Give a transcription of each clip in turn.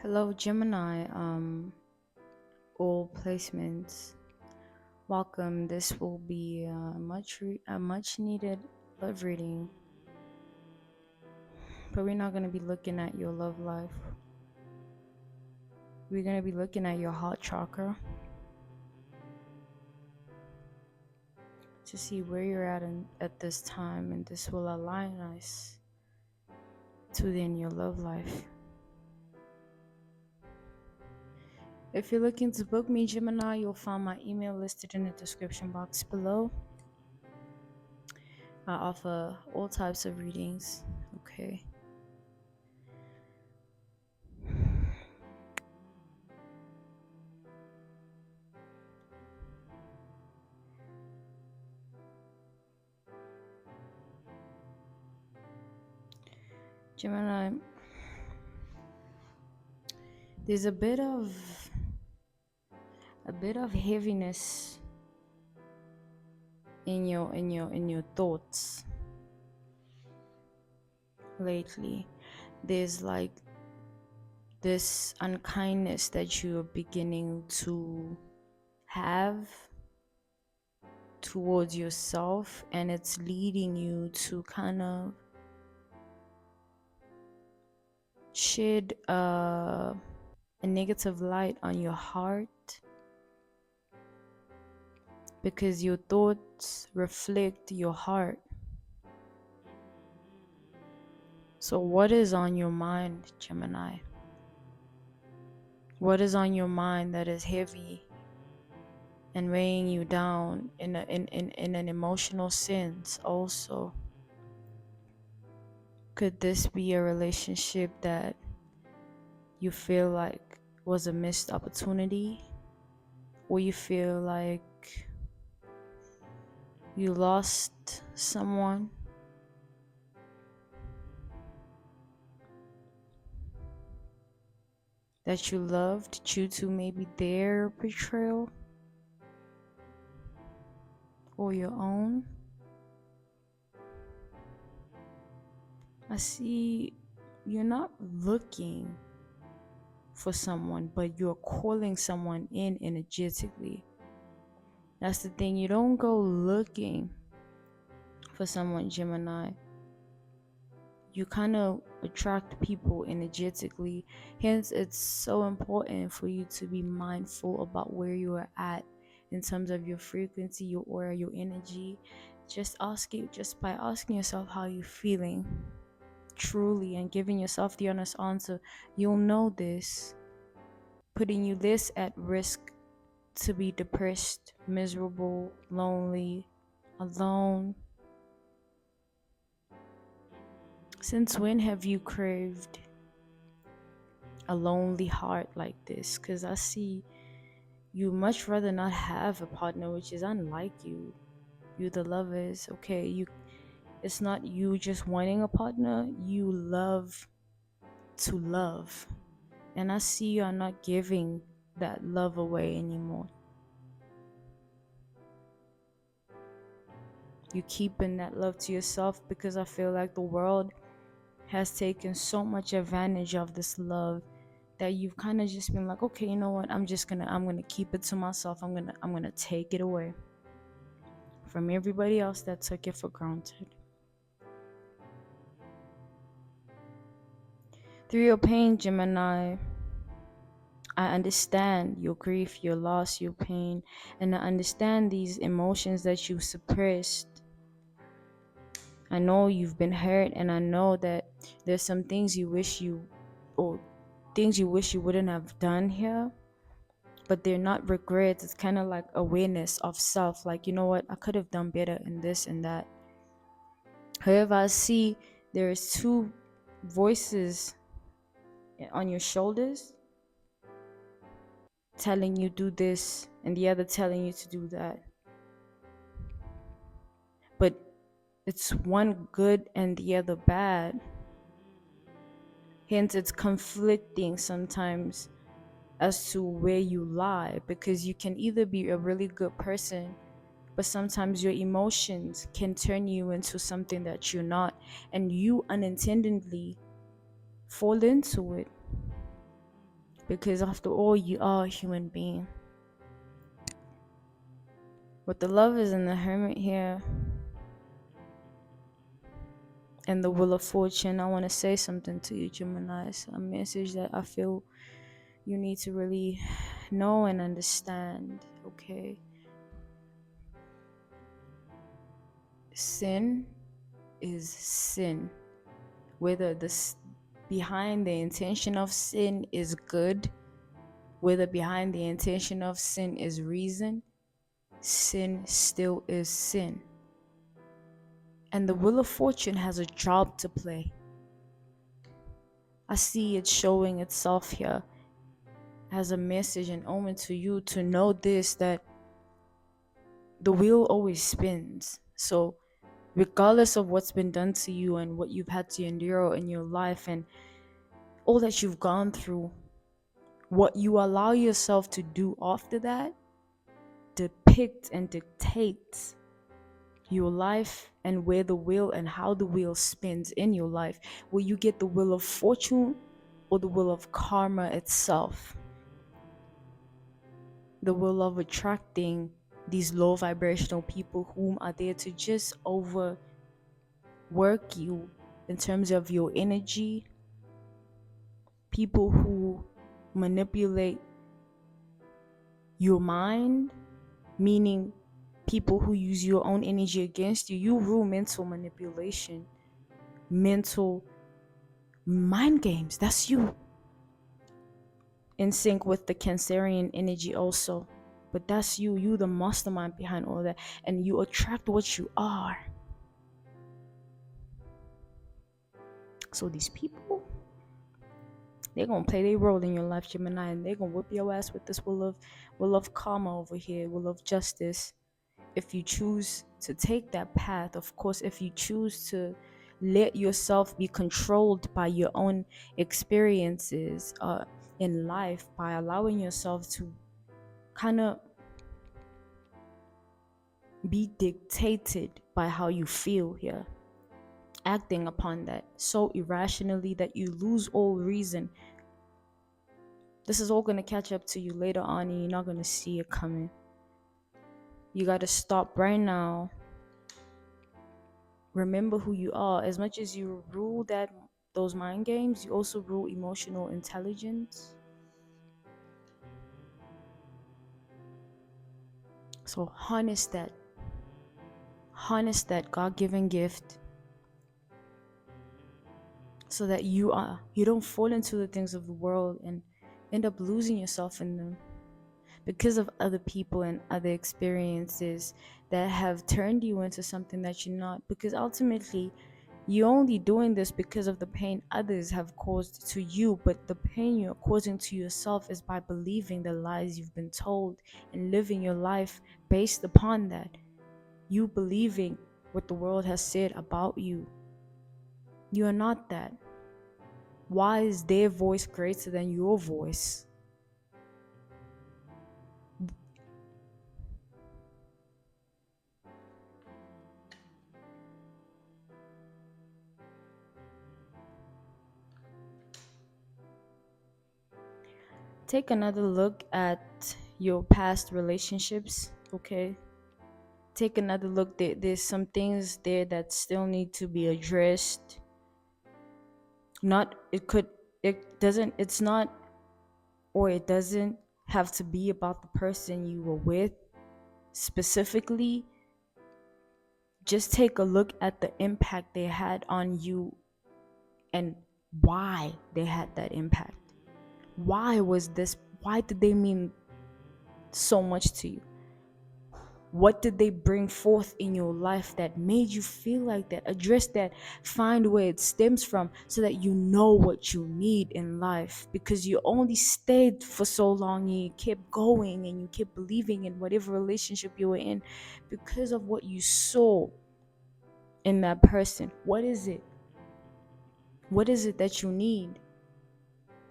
Hello, Gemini. All placements. Welcome. This will be a much needed love reading, but we're not gonna be looking at your love life. We're gonna be looking at your heart chakra to see where you're at this time, and this will align us to then your love life. If you're looking to book me, Gemini, you'll find my email listed in the description box below. I offer all types of readings. Okay. Gemini, there's a bit of heaviness in your thoughts lately. There's like this unkindness that you're beginning to have towards yourself, and it's leading you to kind of shed a negative light on your heart, because your thoughts reflect your heart. So what is on your mind, Gemini? What is on your mind that is heavy and weighing you down in an emotional sense also? Could this be a relationship that you feel like was a missed opportunity? Or you feel like you lost someone? That you loved due to maybe their betrayal or your own? I see you're not looking for someone, but you're calling someone in energetically. That's the thing. You don't go looking for someone, Gemini. You kind of attract people energetically. Hence, it's so important for you to be mindful about where you are at in terms of your frequency, your aura, your energy. Just by asking yourself how you're feeling truly and giving yourself the honest answer, you'll know this, putting you less at risk to be depressed, miserable, lonely, alone. Since when have you craved a lonely heart like this? Because I see you much rather not have a partner, which is unlike you. You the lovers, okay? It's not you just wanting a partner, you love to love. And I see you are not giving that love away anymore. You keeping that love to yourself, because I feel like the world has taken so much advantage of this love that you've kind of just been like, okay, you know what, I'm gonna keep it to myself. I'm gonna take it away from everybody else that took it for granted. Through your pain, Gemini, I understand your grief, your loss, your pain, and I understand these emotions that you suppressed. I know you've been hurt, and I know that there's some things you wish you wouldn't have done here, but they're not regrets. It's kind of like awareness of self, like, you know what, I could have done better in this and that. However, I see there's two voices on your shoulders telling you do this and the other telling you to do that, but it's one good and the other bad. Hence, it's conflicting sometimes as to where you lie, because you can either be a really good person, but sometimes your emotions can turn you into something that you're not, and you unintentionally fall into it. because after all, you are a human being. With the Lovers and the Hermit here, and the Wheel of Fortune, I want to say something to you, Gemini. It's a message that I feel you need to really know and understand, okay? Sin is sin. Whether this behind the intention of sin is good, whether behind the intention of sin is reason, sin still is sin. And the Wheel of Fortune has a job to play. I see it showing itself here as a message and omen to you to know this, that the wheel always spins. So regardless of what's been done to you and what you've had to endure in your life and all that you've gone through, what you allow yourself to do after that depicts and dictates your life and where the wheel and how the wheel spins in your life. Will you get the Wheel of Fortune or the Wheel of Karma itself? The wheel of attracting these low vibrational people whom are there to just overwork you in terms of your energy, people who manipulate your mind, meaning people who use your own energy against you. You rule mental manipulation, mental mind games. That's you. In sync with the Cancerian energy also. But that's you. You the mastermind behind all that. And you attract what you are. So these people, they're gonna play their role in your life, Gemini, and they're gonna whip your ass with this will of karma over here, will of justice. If you choose to take that path, of course, if you choose to let yourself be controlled by your own experiences in life, by allowing yourself to kind of be dictated by how you feel here, acting upon that so irrationally that you lose all reason. This is all going to catch up to you later on, and you're not going to see it coming. You got to stop right now. Remember who you are. As much as you rule those mind games, you also rule emotional intelligence. So harness that God-given gift, so that you don't fall into the things of the world and end up losing yourself in them because of other people and other experiences that have turned you into something that you're not. Because ultimately, you're only doing this because of the pain others have caused to you, but the pain you're causing to yourself is by believing the lies you've been told and living your life based upon that. You believing what the world has said about you. You are not that. Why is their voice greater than your voice? Take another look at your past relationships, okay? Take another look. There's some things there that still need to be addressed. It doesn't have to be about the person you were with specifically. Just take a look at the impact they had on you and why they had that impact. Why did they mean so much to you? What did they bring forth in your life that made you feel like that? Address that, find where it stems from, so that you know what you need in life. Because you only stayed for so long and you kept going and you kept believing in whatever relationship you were in because of what you saw in that person. What is it? What is it that you need?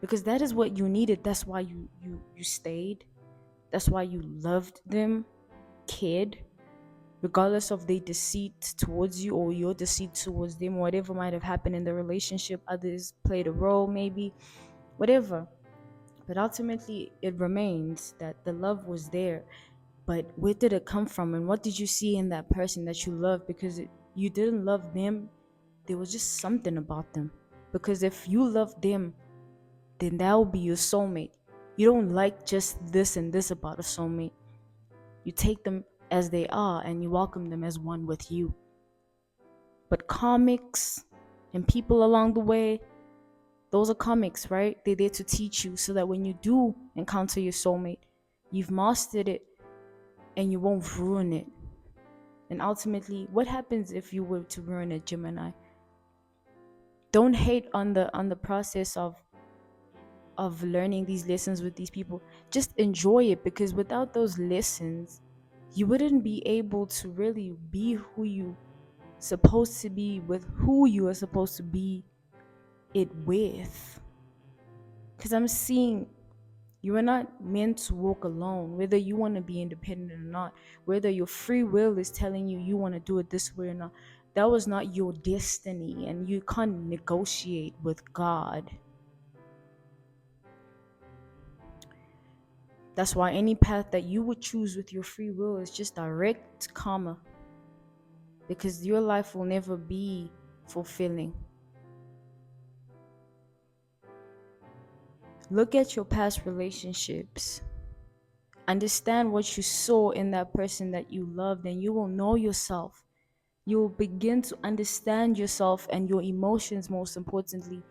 Because that is what you needed. That's why you stayed. That's why you loved them, cared, regardless of their deceit towards you or your deceit towards them, whatever might have happened in the relationship. Others played a role, maybe, whatever. But ultimately, it remains that the love was there. But where did it come from? And what did you see in that person that you loved? Because you didn't love them, there was just something about them. Because if you love them, then that will be your soulmate. You don't like just this and this about a soulmate. You take them as they are and you welcome them as one with you. But comics and people along the way, those are comics, right? They're there to teach you so that when you do encounter your soulmate, you've mastered it and you won't ruin it. And ultimately, what happens if you were to ruin a Gemini? Don't hate on the process of learning these lessons with these people. Just enjoy it, because without those lessons, you wouldn't be able to really be who you supposed to be with who you are supposed to be it with. Because I'm seeing you are not meant to walk alone, whether you want to be independent or not, whether your free will is telling you you want to do it this way or not. That was not your destiny, and you can't negotiate with God. That's why any path that you would choose with your free will is just direct karma, because your life will never be fulfilling. Look at your past relationships. Understand what you saw in that person that you loved, and you will know yourself. You will begin to understand yourself and your emotions, most importantly,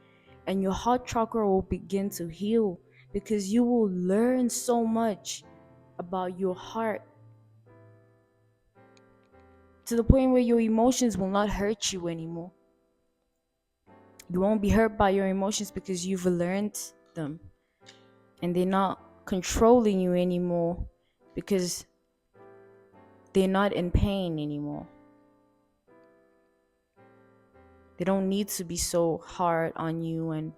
and your heart chakra will begin to heal, because you will learn so much about your heart, to the point where your emotions will not hurt you anymore. You won't be hurt by your emotions because you've learned them, and they're not controlling you anymore because they're not in pain anymore. They don't need to be so hard on you and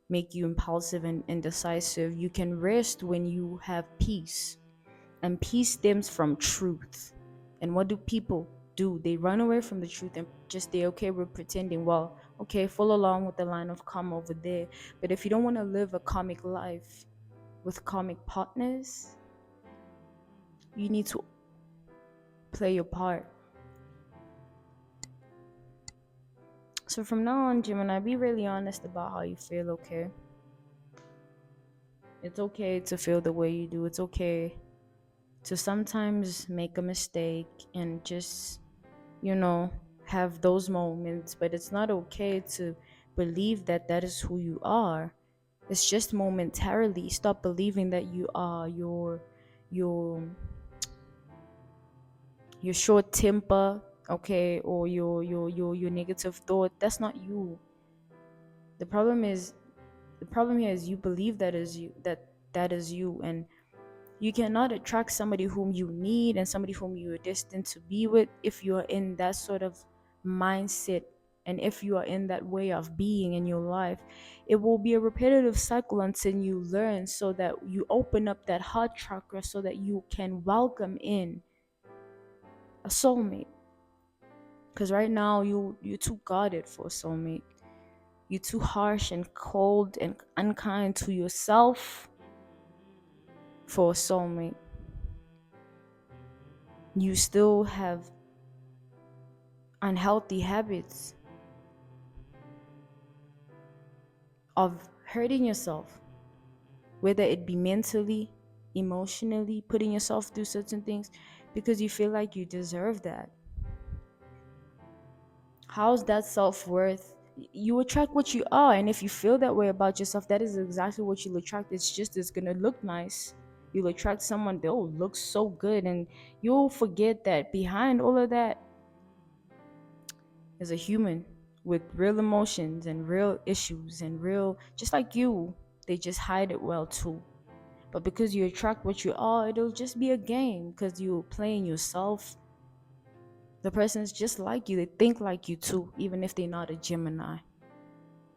make you impulsive and indecisive. You can rest when you have peace, and peace stems from truth. And what do people do? They run away from the truth and just they're okay with pretending. Well, okay, follow along with the line of karma over there. But if you don't want to live a karmic life with karmic partners, you need to play your part. So from now on, Gemini, be really honest about how you feel, okay? It's okay to feel the way you do. It's okay to sometimes make a mistake and just, have those moments, but it's not okay to believe that that is who you are. It's just momentarily. Stop believing that you are your your short temper, okay, or your negative thought. That's not you. The problem here is you believe that is you, and you cannot attract somebody whom you need and somebody whom you are destined to be with if you are in that sort of mindset, and if you are in that way of being in your life. It will be a repetitive cycle until you learn, so that you open up that heart chakra so that you can welcome in a soulmate. Because right now you're too guarded for a soulmate. You're too harsh and cold and unkind to yourself for a soulmate. You still have unhealthy habits of hurting yourself, whether it be mentally, emotionally, putting yourself through certain things because you feel like you deserve that. How's that self-worth? You attract what you are, and if you feel that way about yourself, that is exactly what you'll attract. It's gonna look nice. You'll attract someone, they'll look so good, and you'll forget that behind all of that is a human with real emotions and real issues and real, just like you. They just hide it well too. But because you attract what you are, it'll just be a game because you're playing yourself. The person's just like you. They think like you too, even if they're not a Gemini.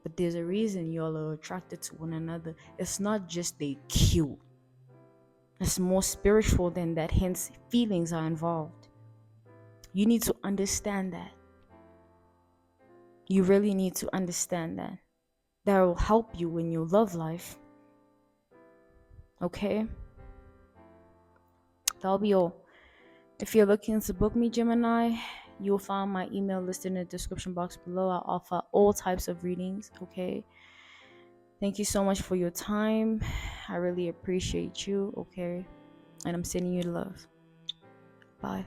But there's a reason y'all are attracted to one another. It's not just they cute. It's more spiritual than that, hence feelings are involved. You need to understand that. You really need to understand that. That will help you in your love life. Okay, that'll be all. If you're looking to book me, Gemini, you'll find my email listed in the description box below. I offer all types of readings. Okay, thank you so much for your time. I really appreciate you. Okay, and I'm sending you love. Bye.